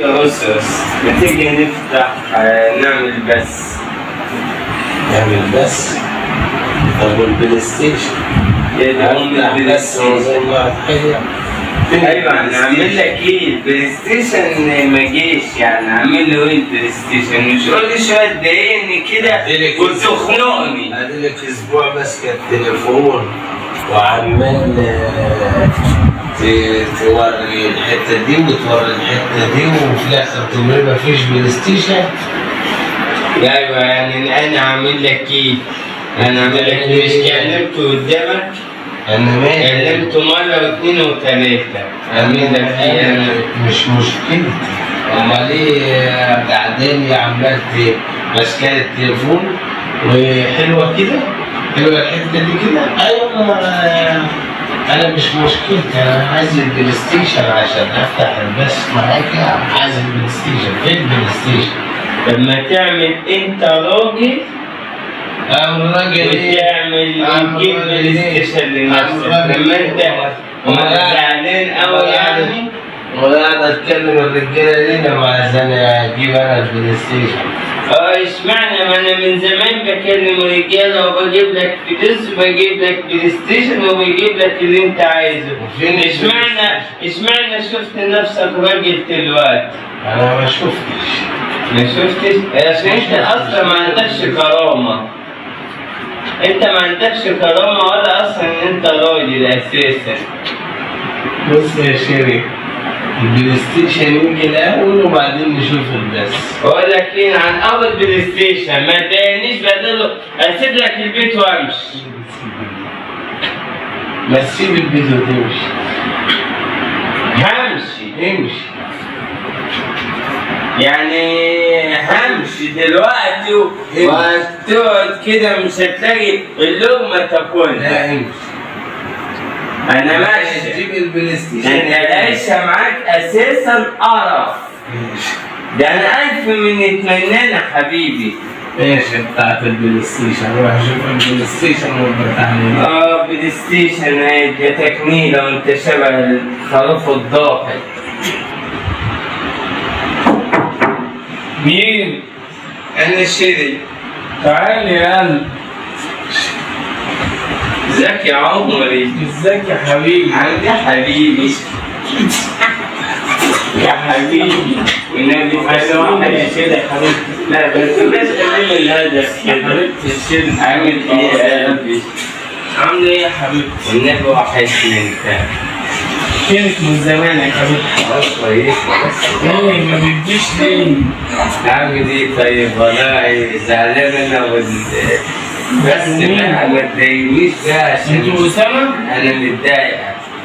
بص ما تيجي نفتح نعمل بس. نعمل بس؟ طب والبلاي ستيشن؟ بس ايوه نعمل لك ايه؟ البلاي ستيشن ما جيش يعني اعمل له ايه البلاي ستيشن؟ مش كل شويه تضايقني كده وتخنقني. اديلك اسبوع ماسكه التليفون وعمال توري الحته دي وتوري الحته دي وفي الاخر تقول ما فيش بلاي ستيشن. ايوه يعني انا اعمل لك ايه؟ انا اعمل لك ايه؟ مش كلمت قدامك؟ انا مالي؟ كلمته مره واثنين وثلاثه. اعمل لك ايه؟ انا مش مشكلتي. امال ايه قعداني عمال ماسكه التليفون وحلوه كده؟ حلوه الحته دي كده؟ ايوه انا مش مشكلتي، انا عايز البلاي ستيشن عشان افتح البث معاك. عايز البلاي ستيشن. فين البلاي ستيشن؟ لما تعمل انت راجل وتعمل وتجيب بلاي ستيشن لنفسك. لما انت زعلان قوي يعني وانا قاعد اتكلم الرجاله ليه عشان اجيب انا البلاي ستيشن. اشمعنى؟ ما انا من زمان بكلم الرجاله وبجيب لك فلوس وبجيب لك بلاي ستيشن وبجيب لك اللي انت عايزه. اشمعنى شفت نفسك راجل دلوقتي؟ انا ما شفتش. ما شفتش؟ عشان انت اصلا ما عندكش كرامه. انت ما عندكش كرامه ولا اصلا انت راجل اساسا. بص يا شيري، البلاي ستيشن يجي الاول وبعدين نشوف البث. بقول لك ايه عن اول بلاي ستيشن ما تضايقنيش بدله اسيب لك البيت وامشي. ما تسيب البيت وتمشي. همشي. امشي. يعني همشي دلوقتي وهتقعد كده مش هتلاقي اللقمه تاكلها. لا امشي. انا ماشي. تجيب البلاي ستيشن. انت العيشه معاك اساسا قرف. ده انا الف من اتمنانا حبيبي. ماشي بتاعت البلاي ستيشن، روح شوف البلاي ستيشن وابقى تعالى. بلاي ستيشن هي تكميله وانت شبه الخروف الضاحك. مين؟ انا شيري. تعال يا قلب. ازيك يا عمري؟ ازيك يا حبيبي؟ عامل يا حبيبي؟ يا حبيبي والنبي عايزة واحد كده يا حبيبتي. لا بس بلاش قليل الهدف كده. حبيبتي الشيل. عامل ايه يا قلبي؟ عامل ايه يا حبيبتي؟ والنبي وحشني انت. فينك من زمان يا حبيبتي؟ كويس. ايه ما بتجيش ليه؟ عامل ايه طيب؟ والله زعلان انا بس بقى ما تضايقنيش بقى عشان انت اسامه؟ انا متضايق.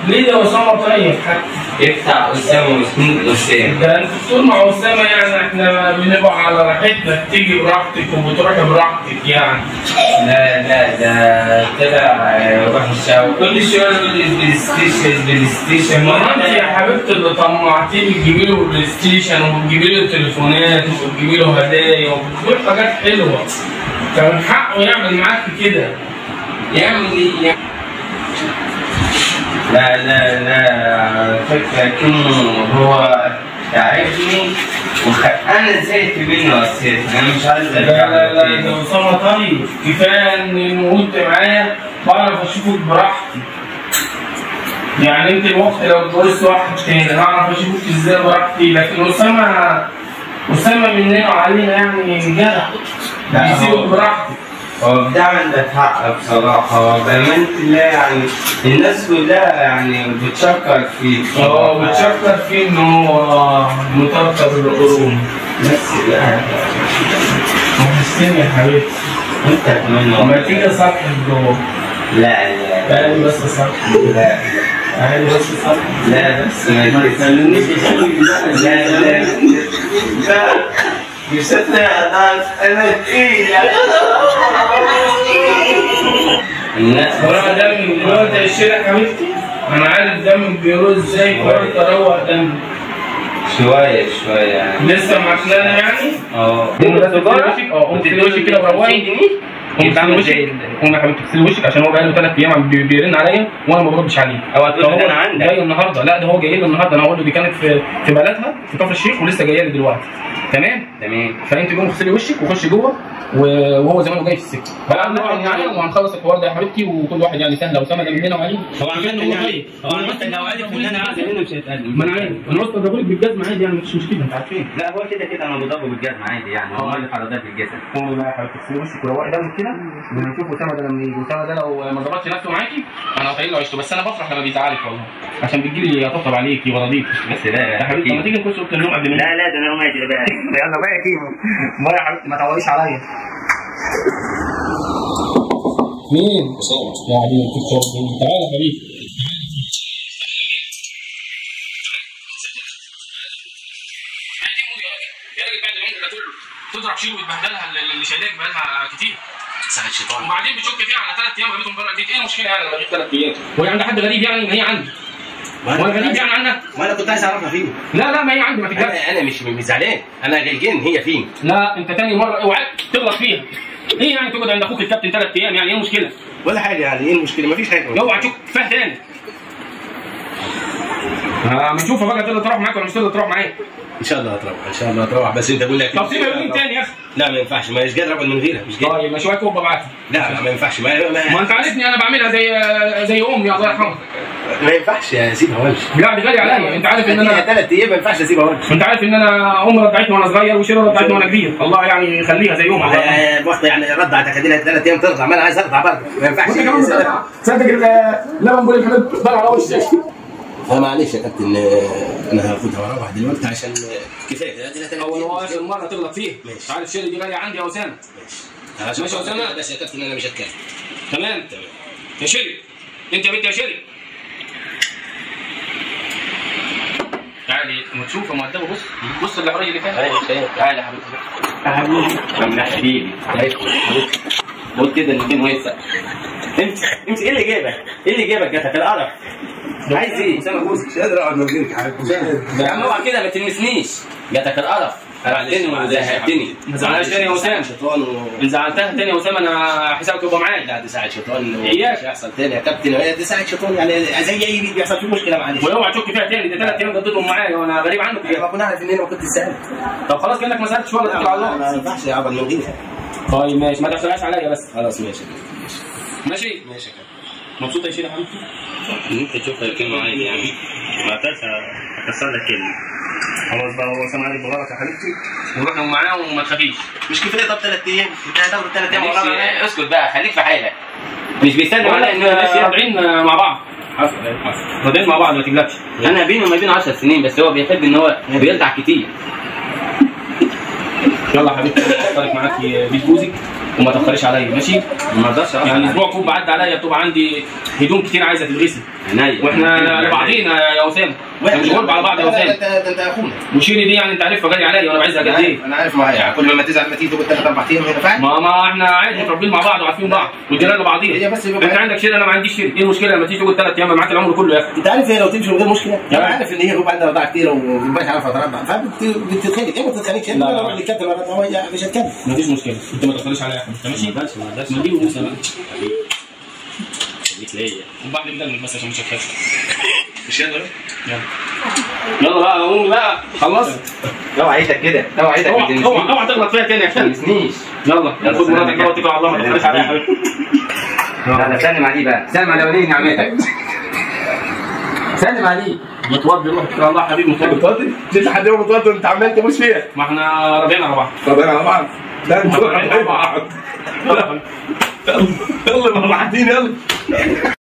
ليه ده اسامه طيب حتى؟ افتح اسامه واسمه اسامه. ده انت بتقول مع اسامه يعني احنا بنبقى على راحتنا، بتيجي براحتك وبتروحي براحتك يعني. لا ده طلع وحش قوي. كل شويه يقول لي بلاي ستيشن بلاي ستيشن. ما انت يا حبيبتي اللي طمعتيني تجيبي له بلاي ستيشن وتجيبي له تليفونات وتجيبي له هدايا وبتجيب حاجات حلوه. كان حقه يعمل معاكي كده. يعمل ايه؟ لا فكرة كأنه هو تعبني انا زهقت منه اساسا. انا مش عايز ارجع. لا ده اسامه طيب. كفايه ان وانت معايا بعرف اشوفك براحتي. يعني انت الوقت لو اتجوزت واحد تاني هعرف اشوفك ازاي براحتي، لكن اسامه مننا وعلينا يعني جدع بيسيبك براحتك. هو ده عندك حق بصراحة. بأمانة الله يعني الناس كلها يعني بتشكر فيك. بتشكر فيه إن هو مطرطر القرون. بس لا وحشتني يا حبيبتي. أنت كمان ما تيجي صفحة جوه. لا تعالي بس صفحة. لا تعالي بس صفحة. لا بس ما تخلونيش لا مش انا تقيل. وراء دمك دلوقتي يا شيرة حبيبتي. انا عارف دمك بيروح ازاي، قررت اروق دمك شوية يعني. لسه معكنانة يعني؟ قمت تدوشي كده وروقي. قوم اغسل وشك، قوم يا حبيبتي اغسلي وشك عشان هو بقاله 3 ايام بيرن عليا وانا ما بردش عليه. او هتقول لي انا عندك جاي النهارده. لا ده هو جاي لي النهارده، انا هقول له دي كانت في بلدها في كفر الشيخ ولسه جايه لي دلوقتي. تمام؟ فانت قوم اغسلي وشك وخشي جوه وهو زمانه جاي في السكه. بقى يعني وهنخلص الحوار ده يا حبيبتي، وكل واحد يعني سهله وسامه من هنا وعليه. هو عامة لو عرف ان انا عايز هنا مش هيتقدم. ما انا عارف، انا اصلا بقولك بالجزمه عادي يعني مفيش مشكله، انت عارفين. لا هو كده انا بضربه بالجزمه عادي يعني، هو اللي حرضات بالجسم. قومي بقى يا حبيبتي اغسلي وشك وروقي دمك كده، ونشوف اسامه ده لما يجي. اسامه ده لو ما ظبطش نفسه معاكي انا هطير له عيشته، بس انا بفرح لما بيزعلك والله، عشان بتجيلي اطبطب عليكي وراضيك. بس لا يا حبيبتي لما تيجي نخش اوضه النوم قبل ما لا ده انا ماشي بقى. يلا بقى يا كيمو. بقى يا حبيبتي ما تعوريش عليا. مين؟ يا عديم تعالى يا حبيبي. تضرب شيل وتبهدلها اللي شايلاك بقالها كتير. ساعة شيطان. وبعدين بتشك فيها على 3 ايام غيبتهم بره البيت، ايه المشكله يعني لما غيب 3 ايام؟ وهي عند حد غريب يعني؟ ما هي عندي. وانا غريب يعني عنك؟ وانا كنت عايز اعرفها فين. لا ما هي عندي ما تتجرأش. انا مش زعلان، انا غلجان هي فين. لا انت تاني مره اوعى تغلط فيها. ايه يعني تقعد عند اخوك الكابتن 3 ايام يعني ايه المشكله؟ ولا حاجه يعني، ايه المشكله؟ مفيش حاجه. اوعى تشك فيها تاني. ما نشوفها بقى تقدر تروح معاك ولا مش تقدر تروح معايا؟ ان شاء الله هتروح، ان شاء الله هتروح، بس انت بقول لك طب سيبها يومين تاني يا اخي. لا ما ينفعش، مش قادر اقعد من غيرها، مش قادر. طيب ما شويه كوبا معاك. لا ما ينفعش، ما انت عارفني انا بعملها زي امي الله يرحمها. ما ينفعش يا سيبها وامشي. لا دي غالي عليا، انت عارف ان انا 3 ايام ما ينفعش اسيبها وامشي. انت عارف ان انا امي رضعتني وانا صغير وشيرة رضعتني وانا كبير، الله يعني يخليها زي امها. الوقت يعني رضعتك ادي لها 3 ايام ترضع، ما انا عايز ارضع برضه، ما ينفعش. تصدق اللبن بقول الحبيب ضل على وشك. فمعلش يا كابتن انا هاخدها واروح دلوقتي عشان كفايه. اول اخر مره تغلط فيها. ماشي. عارف شيري دي غاليه عندي يا اسامه. ماشي ماشي يا اسامه. بس يا كابتن انا مش هتكلم. تمام يا شيري، انت يا بنت يا شيري تعالي ما تشوف يا مؤدبه. بص الحريه اللي فيها. ايوه شايف. تعالي يا حبيبي. يا حبيبي بص كده الاثنين ويسع. امشي. ايه اللي جابك؟ ايه اللي جابك؟ جاتك القرف. عايز ايه؟ اسامه جوزي مش قادر اقعد من غيرك يا حبيبي. يا عم اوعى كده ما تلمسنيش. جاتك القرف. قرفتني وزهقتني. ما زعلناش تاني يا اسامه. شيطان ان زعلتها تاني يا اسامه انا حسابك يبقى معايا. لا دي ساعة شيطان إياك. مش هيحصل تاني يا كابتن، هي دي ساعة شيطان يعني زي اي بيت بيحصل فيه مشكلة معلش. واوعى تشك فيها تاني، دي 3 ايام قضيتهم معايا وانا غريب عنك. ما كنا عارف ان انا كنت سالك. طب خلاص كانك ما سالتش ولا تتكل على الله. ما ينفعش يا عبد من غيرها. طيب ماشي ما تحسبهاش عليا بس. خلاص ماشي ماشي يا كابتن. مبسوط يا شيخ يا حبيبتي؟ ممكن تشوفها الكلمة عادي يعني، ما اقدرش اكسر لك كلمة. خلاص بقى هو سامع عليك بغلط يا حبيبتي ونروح معاه وما تخافيش. مش كفاية؟ طب 3 ايام انت هتاخد 3 ايام ورا معلش اسكت بقى، خليك في حالك. مش بيسلم على ان راضعين مع بعض. راضعين مع بعض ما تقلقش. انا بيني وما بينه 10 سنين، بس هو بيحب ان هو بيرضع كتير. يلا يا حبيبتي افطرك معاكي بيت جوزك وما تاخريش عليا ماشي؟ ما اقدرش يعني اسبوع كوب عدى عليا بتبقى عندي هدوم كتير عايزه تتغسل. عينيا. واحنا لبعضينا يا اسامه. احنا مش غرب على بعض يا اسامه. انت اخونا. وشيري دي يعني انت عارفها غالي عليا وانا بعايزها قد ايه؟ انا عارف معايا كل ما تزعل ما تيجي تقول 3 4 ايام هنا فعلا. ما احنا عادي متربيين مع بعض وعارفين بعض والجيران لبعضينا. هي بس انت عندك شيري انا ما عنديش شيري، ايه المشكله لما تيجي تقول 3 ايام معاك العمر كله يا اخي؟ انت عارف هي لو تمشي من غير مشكله، انا عارف ان هي بيبقى عندها رضاعه كتير ومش عارفه ترضع، فبتتخانق. ايه ما تتخانقش؟ انت لو اللي كابتن مش هتكلم. مفيش مشكله، انت ما تاخريش عليا يا احمد ماشي؟ ما اقدرش ما دي وموسى بقى. خليك ليا. وبعد بدلك بس عشان مش هتخاف. مش يلا يلا بقى قوم بقى خلصت. لو عايزك كده، لو عايزك ما تنسنيش. اوعى تغلط فيها تاني يا اخي. ما تنسنيش. يلا خد مراتك بقى واتكل على الله ما تاخريش عليا يا حبيبي. لا سلم عليه بقى، سلم على ولي نعمتك. سلم عليه. متوضي روح اتكل على الله يا حبيبي. متوضي؟ لسه لحد يوم متوضي انت عمال تبوس فيها. ما احنا راضيين على بعض. راضيين على بعض. لا انتوا راضيين على بعض. يلا يلا يلا